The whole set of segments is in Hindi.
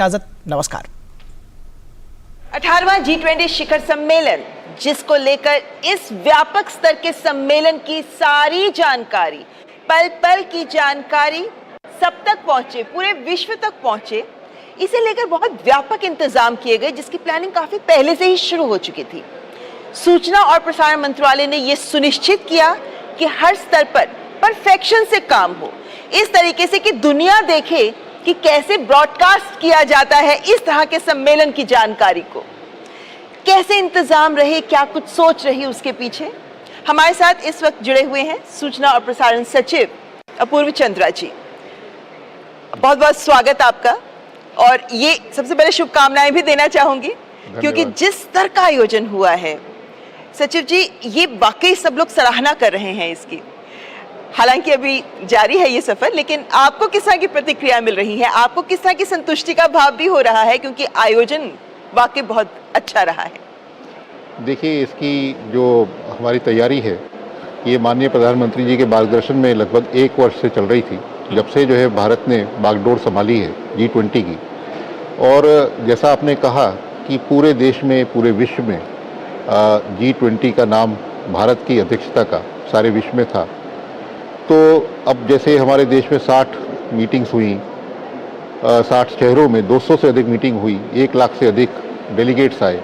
इजाजत, नमस्कार। 18वां G20 शिखर सम्मेलन, जिसको लेकर इस व्यापक स्तर के सम्मेलन की सारी जानकारी, पल पल की जानकारी सब तक पहुंचे, पूरे विश्व तक पहुंचे, इसे लेकर बहुत व्यापक इंतजाम किए गए, जिसकी प्लानिंग काफी पहले से ही शुरू हो चुकी थी। सूचना और प्रसारण मंत्रालय ने यह सुनिश्चित किया कि हर स्तर पर परफेक्शन से काम हो, इस तरीके से कि दुनिया देखे कि कैसे ब्रॉडकास्ट किया जाता है इस तरह के सम्मेलन की जानकारी को। कैसे इंतजाम रहे, क्या कुछ सोच रही उसके पीछे। हमारे साथ इस वक्त जुड़े हुए हैं सूचना और प्रसारण सचिव अपूर्व चंद्रा जी। बहुत बहुत स्वागत आपका, और ये सबसे पहले शुभकामनाएं भी देना चाहूंगी, क्योंकि जिस स्तर का आयोजन हुआ है सचिव जी, ये वाकई सब लोग सराहना कर रहे हैं इसकी। हालांकि अभी जारी है ये सफर, लेकिन आपको किस तरह की प्रतिक्रिया मिल रही है, आपको किस तरह की संतुष्टि का भाव भी हो रहा है, क्योंकि आयोजन वाकई बहुत अच्छा रहा है। देखिए, इसकी जो हमारी तैयारी है ये माननीय प्रधानमंत्री जी के मार्गदर्शन में लगभग 1 वर्ष से चल रही थी, जब से जो है भारत ने बागडोर संभाली है G20 की। और जैसा आपने कहा कि पूरे देश में, पूरे विश्व में G20 का नाम भारत की अध्यक्षता का सारे विश्व में था। तो अब जैसे हमारे देश में 60 मीटिंग्स हुई, 60 शहरों में 200 से अधिक मीटिंग हुई, 1 लाख से अधिक डेलीगेट्स आए,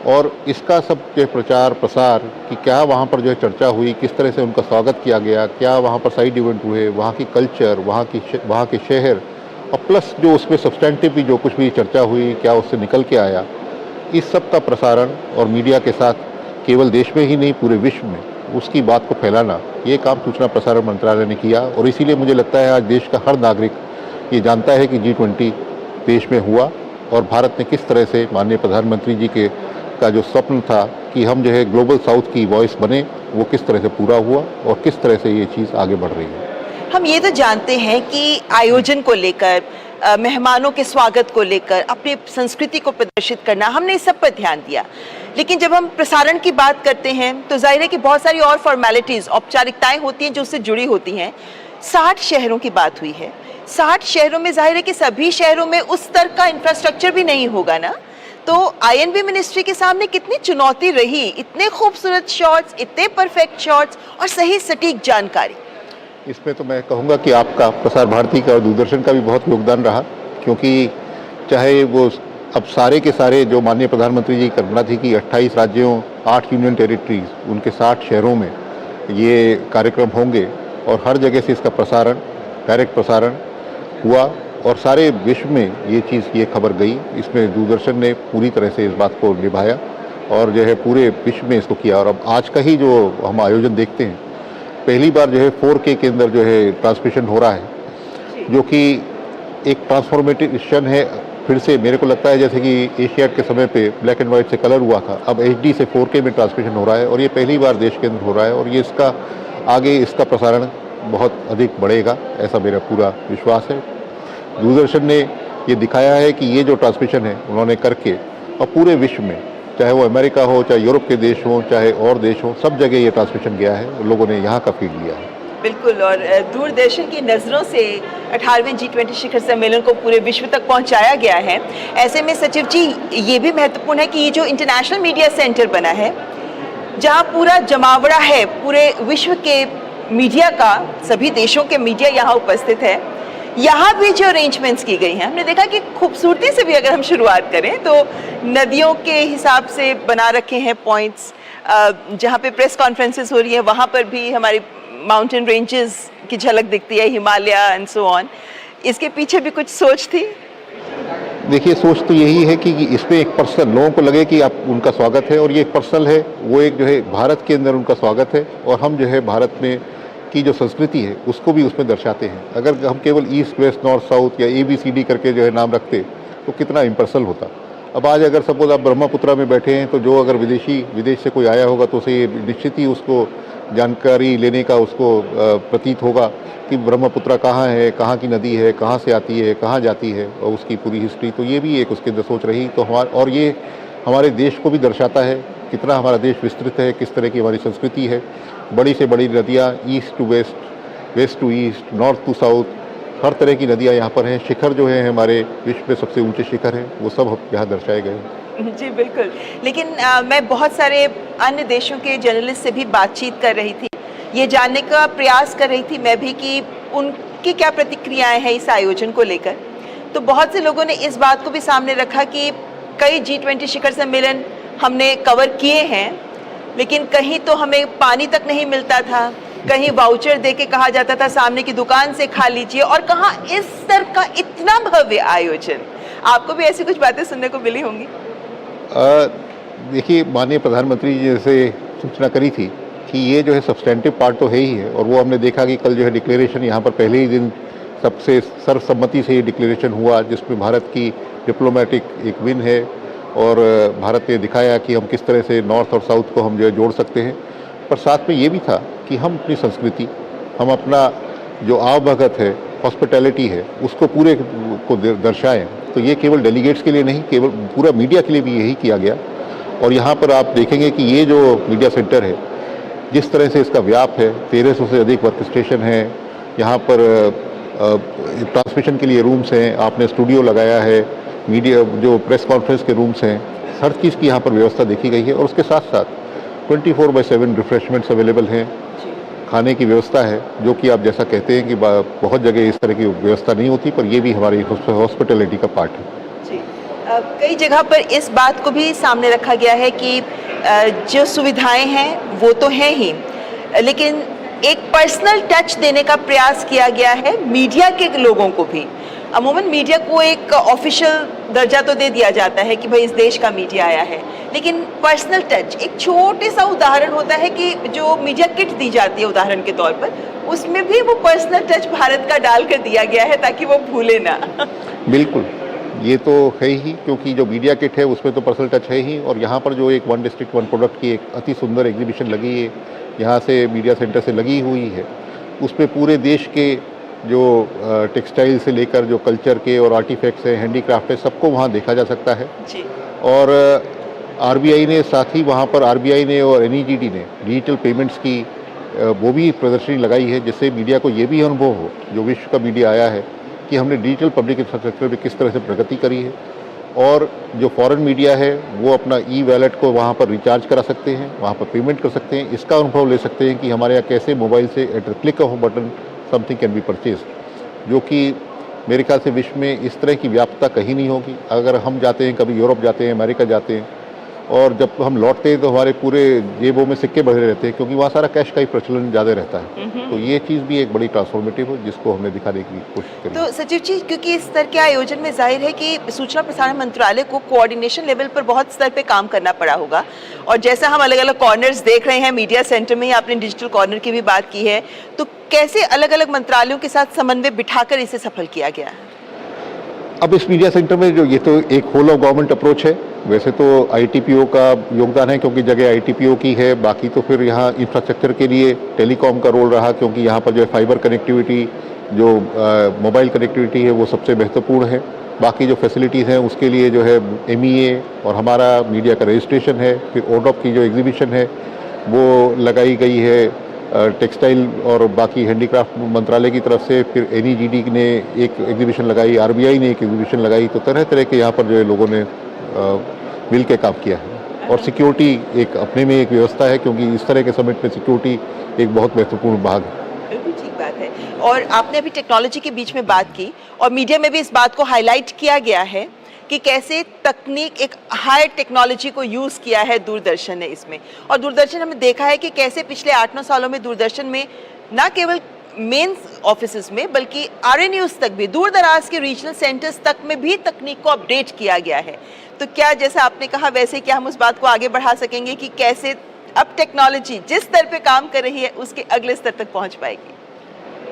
और इसका सब जो प्रचार प्रसार कि क्या वहाँ पर जो है चर्चा हुई, किस तरह से उनका स्वागत किया गया, क्या वहाँ पर साइड इवेंट हुए, वहाँ की कल्चर, वहाँ के शहर, और प्लस जो उसमें सब्सटेंटिव भी जो कुछ भी चर्चा हुई, क्या उससे निकल के आया, इस सब का प्रसारण और मीडिया के साथ केवल देश में ही नहीं पूरे विश्व में उसकी बात को फैलाना, ये काम सूचना प्रसारण मंत्रालय ने किया। और इसीलिए मुझे लगता है आज देश का हर नागरिक ये जानता है कि G20 देश में हुआ, और भारत ने किस तरह से माननीय प्रधानमंत्री जी का जो स्वप्न था कि हम जो है ग्लोबल साउथ की वॉइस बने, वो किस तरह से पूरा हुआ और किस तरह से ये चीज़ आगे बढ़ रही है। हम ये तो जानते हैं कि आयोजन को लेकर, मेहमानों के स्वागत को लेकर, अपनी संस्कृति को प्रदर्शित करना, हमने इस सब पर ध्यान दिया। लेकिन जब हम प्रसारण की बात करते हैं तो जाहिर है कि बहुत सारी और फॉर्मेलिटीज़, औपचारिकताएं होती हैं जो उससे जुड़ी होती हैं। 60 शहरों की बात हुई है। 60 शहरों में जाहिर है कि सभी शहरों में उस स्तर का इंफ्रास्ट्रक्चर भी नहीं होगा ना। तो INB मिनिस्ट्री के सामने कितनी चुनौती रही, इतने खूबसूरत शॉट्स, इतने परफेक्ट शॉट्स और सही सटीक जानकारी। इसमें तो मैं कहूँगा कि आपका, प्रसार भारती का और दूरदर्शन का भी बहुत योगदान रहा, क्योंकि चाहे वो अब सारे के सारे जो माननीय प्रधानमंत्री जी की कल्पना थी कि 28 राज्यों, 8 यूनियन टेरिटरीज, उनके 60 शहरों में ये कार्यक्रम होंगे, और हर जगह से इसका प्रसारण, डायरेक्ट प्रसारण हुआ, और सारे विश्व में ये खबर गई। इसमें दूरदर्शन ने पूरी तरह से इस बात को निभाया और जो है पूरे विश्व में इसको किया। और अब आज का ही जो हम आयोजन देखते हैं, पहली बार जो है 4K के अंदर जो है ट्रांसमिशन हो रहा है, जो कि एक ट्रांसफॉर्मेशन है। फिर से मेरे को लगता है जैसे कि एशियाड के समय पे ब्लैक एंड वाइट से कलर हुआ था, अब HD से 4K में ट्रांसमिशन हो रहा है, और ये पहली बार देश के अंदर हो रहा है, और ये इसका आगे इसका प्रसारण बहुत अधिक बढ़ेगा, ऐसा मेरा पूरा विश्वास है। दूरदर्शन ने ये दिखाया है कि ये जो ट्रांसमिशन है उन्होंने करके, और पूरे विश्व में, चाहे वो अमेरिका हो, चाहे यूरोप के देश हो, चाहे और देश हो, सब जगह ये ट्रांसमिशन गया है, लोगों ने यहाँ का फीड लिया है। बिल्कुल, और दूरदर्शन की नज़रों से 18वें G20 शिखर सम्मेलन को पूरे विश्व तक पहुंचाया गया है। ऐसे में सचिव जी, ये भी महत्वपूर्ण है कि ये जो इंटरनेशनल मीडिया सेंटर बना है, जहां पूरा जमावड़ा है पूरे विश्व के मीडिया का, सभी देशों के मीडिया यहाँ उपस्थित है, यहाँ भी जो अरेंजमेंट्स की गई हैं, हमने देखा कि खूबसूरती से भी अगर हम शुरुआत करें तो नदियों के हिसाब से बना रखे हैं पॉइंट्स, जहाँ पे प्रेस कॉन्फ्रेंसेस हो रही है वहाँ पर भी हमारी माउंटेन रेंजेस की झलक दिखती है, हिमालय एंड सो ऑन। इसके पीछे भी कुछ सोच थी? देखिए, सोच तो यही है कि इसमें एक पर्सनल, लोगों को लगे कि आप उनका स्वागत है, और ये एक पर्सनल है, वो एक जो है भारत के अंदर उनका स्वागत है, और हम जो है भारत में की जो संस्कृति है उसको भी उसमें दर्शाते हैं। अगर हम केवल ईस्ट वेस्ट नॉर्थ साउथ या ABCD करके जो है नाम रखते तो कितना इम्पर्सनल होता। अब आज अगर सपोज आप ब्रह्मपुत्रा में बैठे हैं, तो जो अगर विदेश से कोई आया होगा तो उसे निश्चित ही उसको जानकारी लेने का उसको प्रतीत होगा कि ब्रह्मपुत्रा कहाँ है, कहाँ की नदी है, कहाँ से आती है, कहाँ जाती है, और उसकी पूरी हिस्ट्री। तो ये भी एक उसके अंदर सोच रही, तो और ये हमारे देश को भी दर्शाता है कितना हमारा देश विस्तृत है, किस तरह की हमारी संस्कृति है। बड़ी से बड़ी नदियाँ, east to west, west to east, north to south, हर तरह की नदियाँ यहाँ पर हैं। शिखर जो है हमारे विश्व में सबसे ऊंचे शिखर हैं, वो सब यहाँ दर्शाए गए हैं। जी बिल्कुल। लेकिन मैं बहुत सारे अन्य देशों के जर्नलिस्ट से भी बातचीत कर रही थी, ये जानने का प्रयास कर रही थी मैं भी कि उनकी क्या प्रतिक्रियाएं हैं इस आयोजन को लेकर। तो बहुत से लोगों ने इस बात को भी सामने रखा कि कई G20 शिखर सम्मेलन हमने कवर किए हैं, लेकिन कहीं तो हमें पानी तक नहीं मिलता था, कहीं वाउचर दे के कहा जाता था सामने की दुकान से खा लीजिए, और कहाँ इस स्तर का इतना भव्य आयोजन। आपको भी ऐसी कुछ बातें सुनने को मिली होंगी? देखिए, माननीय प्रधानमंत्री जी जैसे सूचना करी थी कि ये जो है सब्सटेंटिव पार्ट तो है ही है, और वो हमने देखा कि कल जो है डिक्लेरेशन यहाँ पर पहले ही दिन सबसे सर्वसम्मति से ये डिक्लेरेशन हुआ, जिसमें भारत की डिप्लोमेटिक एक विन है, और भारत ने दिखाया कि हम किस तरह से नॉर्थ और साउथ को हम जो है जोड़ सकते हैं। पर साथ में ये भी था कि हम अपनी संस्कृति, हम अपना जो आवभगत है, हॉस्पिटैलिटी है, उसको पूरे को दर्शाएं। तो ये केवल डेलीगेट्स के लिए नहीं, केवल पूरा मीडिया के लिए भी यही किया गया। और यहाँ पर आप देखेंगे कि ये जो मीडिया सेंटर है, जिस तरह से इसका व्याप है, 1300 से अधिक वर्क स्टेशन हैं, यहाँ पर ट्रांसमिशन के लिए रूम्स हैं, आपने स्टूडियो लगाया है, मीडिया जो प्रेस कॉन्फ्रेंस के रूम्स हैं, हर चीज़ की यहाँ पर व्यवस्था देखी गई है। और उसके साथ साथ 24/7 रिफ्रेशमेंट्स अवेलेबल हैं, खाने की व्यवस्था है, जो कि आप जैसा कहते हैं कि बहुत जगह इस तरह की व्यवस्था नहीं होती, पर ये भी हमारी हॉस्पिटैलिटी का पार्ट है। जी, कई जगह पर इस बात को भी सामने रखा गया है कि जो सुविधाएं हैं वो तो हैं ही, लेकिन एक पर्सनल टच देने का प्रयास किया गया है मीडिया के लोगों को भी। अमूमन मीडिया को एक ऑफिशियल दर्जा तो दे दिया जाता है कि भाई इस देश का मीडिया आया है, लेकिन पर्सनल टच, एक छोटे सा उदाहरण होता है कि जो मीडिया किट दी जाती है उदाहरण के तौर पर, उसमें भी वो पर्सनल टच भारत का डाल कर दिया गया है ताकि वो भूले ना। बिल्कुल, ये तो है ही, क्योंकि जो मीडिया किट है उसमें तो पर्सनल टच है ही। और यहाँ पर जो एक वन डिस्ट्रिक्ट वन प्रोडक्ट की एक अति सुंदर एग्जीबिशन लगी है, यहाँ से मीडिया सेंटर से लगी हुई है, उसमें पूरे देश के जो टेक्सटाइल से लेकर जो कल्चर के और आर्टिफैक्ट्स हैं, हैंडीक्राफ्ट है, सबको वहाँ देखा जा सकता है। जी। और आरबीआई ने साथ ही वहाँ पर आरबीआई ने और एनईजीडी ने डिजिटल पेमेंट्स की वो भी प्रदर्शनी लगाई है, जिससे मीडिया को ये भी अनुभव हो, जो विश्व का मीडिया आया है, कि हमने डिजिटल पब्लिक इंफ्रास्ट्रक्चर में किस तरह से प्रगति करी है। और जो फॉरेन मीडिया है वो अपना ई वैलेट को वहाँ पर रिचार्ज करा सकते हैं, वहाँ पर पेमेंट कर सकते हैं, इसका अनुभव ले सकते हैं कि हमारे यहाँ कैसे मोबाइल से at the click off button something can be purchased, जो कि मेरे ख्याल से विश्व में इस तरह की व्यापकता कहीं नहीं होगी। अगर हम जाते हैं, कभी यूरोप जाते हैं, अमेरिका जाते हैं, और जब हम लौटते हैं तो हमारे पूरे जेबों में सिक्के भरे रहते हैं, क्योंकि वहाँ सारा कैश का ही प्रचलन ज़्यादा रहता है। तो ये चीज़ भी एक बड़ी ट्रांसफॉर्मेटिव है, जिसको हमने दिखाने की कोशिश करी। तो सचिव जी, क्योंकि इस स्तर के आयोजन में जाहिर है कि सूचना प्रसारण मंत्रालय को कोऑर्डिनेशन लेवल पर बहुत स्तर पे काम करना पड़ा होगा, और जैसा हम अलग अलग कॉर्नर्स देख रहे हैं मीडिया सेंटर में, आपने डिजिटल कॉर्नर की भी बात की है, तो कैसे अलग अलग मंत्रालयों के साथ समन्वय बिठाकर इसे सफल किया गया है? अब इस मीडिया सेंटर में जो ये तो एक होल ऑफ गवर्नमेंट अप्रोच है। वैसे तो आईटीपीओ का योगदान है, क्योंकि जगह आईटीपीओ की है। बाकी तो फिर यहाँ इंफ्रास्ट्रक्चर के लिए टेलीकॉम का रोल रहा, क्योंकि यहाँ पर जो है फाइबर कनेक्टिविटी, जो मोबाइल कनेक्टिविटी है, वो सबसे महत्वपूर्ण है। बाकी जो फैसिलिटीज़ हैं उसके लिए जो है एमईए और हमारा मीडिया का रजिस्ट्रेशन है। फिर ओडॉप की जो एग्जीबिशन है वो लगाई गई है टेक्सटाइल और बाकी हैंडीक्राफ्ट मंत्रालय की तरफ से। फिर एनईजीडी ने एक एग्जीबिशन लगाई, आरबीआई ने एक एग्जीबिशन लगाई। तो तरह तरह के यहाँ पर जो है लोगों ने मिल के काम किया है। और सिक्योरिटी एक अपने में एक व्यवस्था है, क्योंकि इस तरह के समिट में सिक्योरिटी एक बहुत महत्वपूर्ण भाग है। बिल्कुल ठीक बात है। और आपने अभी टेक्नोलॉजी के बीच में बात की, और मीडिया में भी इस बात को हाईलाइट किया गया है कि कैसे तकनीक, एक हाई टेक्नोलॉजी को यूज़ किया है दूरदर्शन ने इसमें। और दूरदर्शन हमने देखा है कि कैसे पिछले 8-9 सालों में दूरदर्शन में न केवल मेन ऑफिसेज में, बल्कि आरए न्यूज़ तक भी, दूर दराज के रीजनल सेंटर्स तक में भी तकनीक को अपडेट किया गया है। तो क्या जैसा आपने कहा वैसे क्या हम उस बात को आगे बढ़ा सकेंगे कि कैसे अब टेक्नोलॉजी जिस स्तर पे काम कर रही है उसके अगले स्तर तक पहुंच पाएगी?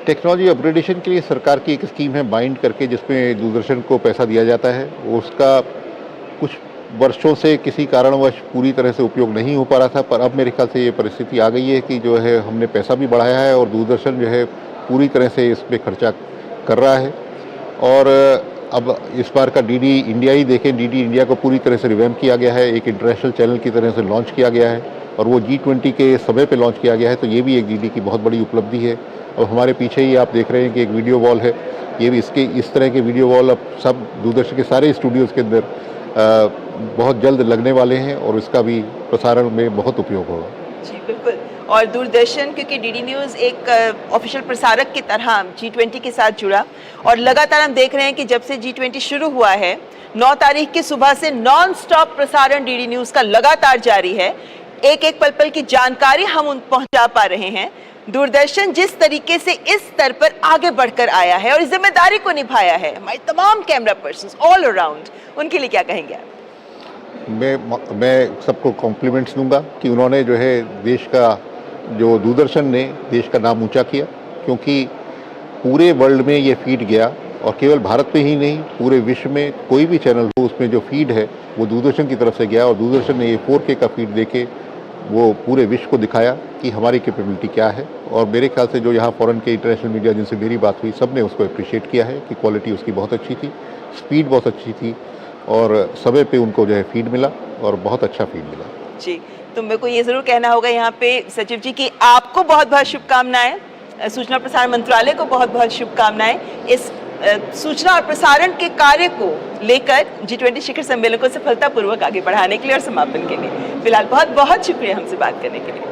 टेक्नोलॉजी अपग्रेडेशन के लिए सरकार की एक स्कीम है बाइंड करके, जिसमें दूरदर्शन को पैसा दिया जाता है। उसका कुछ वर्षों से किसी कारणवश पूरी तरह से उपयोग नहीं हो पा रहा था, पर अब मेरे ख्याल से ये परिस्थिति आ गई है कि जो है हमने पैसा भी बढ़ाया है और दूरदर्शन जो है पूरी तरह से इस पर खर्चा कर रहा है। और अब इस बार का डीडी इंडिया ही देखें, डीडी इंडिया को पूरी तरह से रिवैम्प किया गया है, एक इंटरनेशनल चैनल की तरह से लॉन्च किया गया है, और वो G20 के समय पे लॉन्च किया गया है। तो ये भी एक डीडी की बहुत बड़ी उपलब्धि है। अब हमारे पीछे ही आप देख रहे हैं कि एक वीडियो वॉल है, ये भी इस तरह के वीडियो वॉल अब सब दूरदर्शन के सारे स्टूडियोज़ के अंदर बहुत जल्द लगने वाले हैं और इसका भी प्रसारण में बहुत उपयोग होगा। जी बिल्कुल। और दूरदर्शन क्योंकि डीडी न्यूज़ एक ऑफिशियल प्रसारक की तरह G20 के साथ जुड़ा और लगातार हम देख रहे हैं कि जब से G20 शुरू हुआ है 9 तारीख की सुबह से नॉन स्टॉप प्रसारण डीडी न्यूज़ का लगातार जारी है। एक एक पल पल की जानकारी हम उन पहुंचा पा रहे हैं। दूरदर्शन जिस तरीके से इस स्तर पर आगे बढ़कर आया है और इस जिम्मेदारी को निभाया है, हमारे तमाम कैमरा पर्सन्स ऑल अराउंड, उनके लिए क्या कहेंगे आप? मैं सबको कॉम्प्लीमेंट्स दूंगा कि उन्होंने जो है देश का, जो दूरदर्शन ने देश का नाम ऊंचा किया, क्योंकि पूरे वर्ल्ड में ये फीड गया और केवल भारत में ही नहीं पूरे विश्व में कोई भी चैनल हो उसमें जो फीड है वो दूरदर्शन की तरफ से गया और दूरदर्शन ने ये 4K का फीड देके वो पूरे विश्व को दिखाया कि हमारी कैपेबिलिटी क्या है। और मेरे ख्याल से जो यहाँ फॉरेन के इंटरनेशनल मीडिया जिनसे मेरी बात हुई, सब ने उसको अप्रिशिएट किया है कि क्वालिटी उसकी बहुत अच्छी थी, स्पीड बहुत अच्छी थी और समय पे उनको जो है फीड मिला और बहुत अच्छा फीड मिला। जी, तो मेरे को ये ज़रूर कहना होगा यहाँ पे सचिव जी कि आपको बहुत बहुत शुभकामनाएं, सूचना प्रसारण मंत्रालय को बहुत बहुत शुभकामनाएं इस सूचना और प्रसारण के कार्य को लेकर G20 शिखर सम्मेलन को सफलतापूर्वक आगे बढ़ाने के लिए और समापन के लिए। फिलहाल बहुत बहुत शुक्रिया हमसे बात करने के लिए।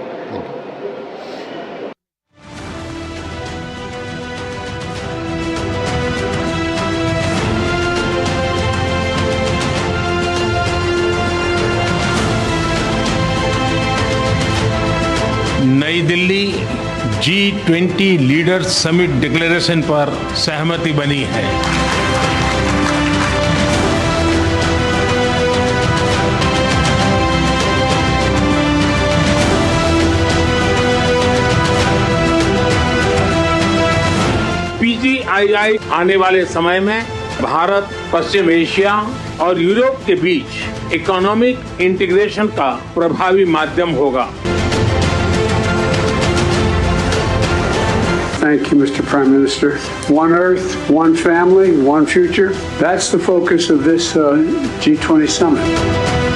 नई Delhi G20 leaders summit declaration पर सहमति बनी है। PGII आने वाले समय में भारत, पश्चिम एशिया और यूरोप के बीच इकोनॉमिक इंटीग्रेशन का प्रभावी माध्यम होगा। Thank you, Mr. Prime Minister. One Earth, one family, one future. That's the focus of this G20 summit.